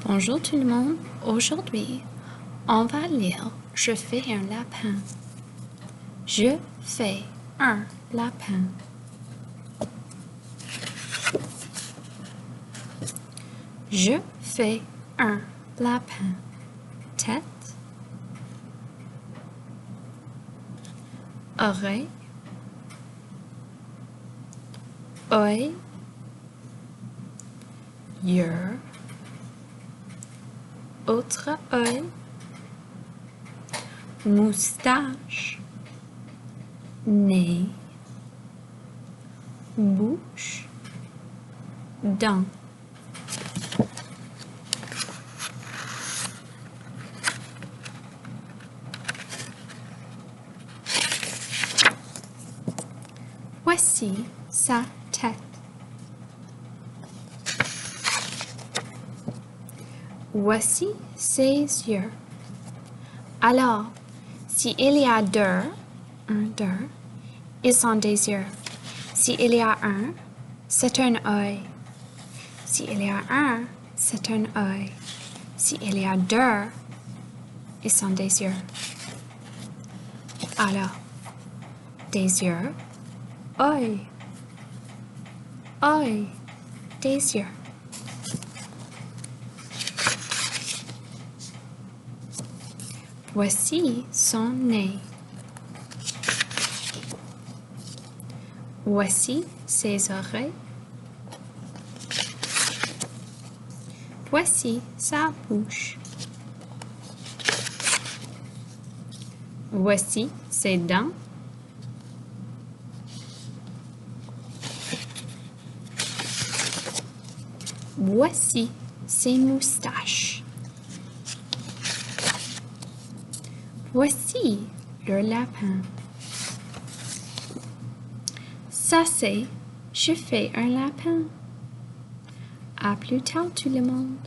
Bonjour tout le monde. Aujourd'hui, on va lire Je fais un lapin. Je fais un lapin. Je fais un lapin. Tête, oreille, œil, yeux, autre œil, moustache, nez, bouche, dents. Voici sa tête. Voici ses yeux. Alors, s'il y a deux, ils sont des yeux. S'il y a un, c'est un œil. S'il y a un, c'est un œil. S'il y a deux, ils sont des yeux. Alors, des yeux, œil, œil, des yeux. Voici son nez. Voici ses oreilles. Voici sa bouche. Voici ses dents. Voici ses moustaches. Voici le lapin. Ça c'est, je fais un lapin. À plus tard tout le monde.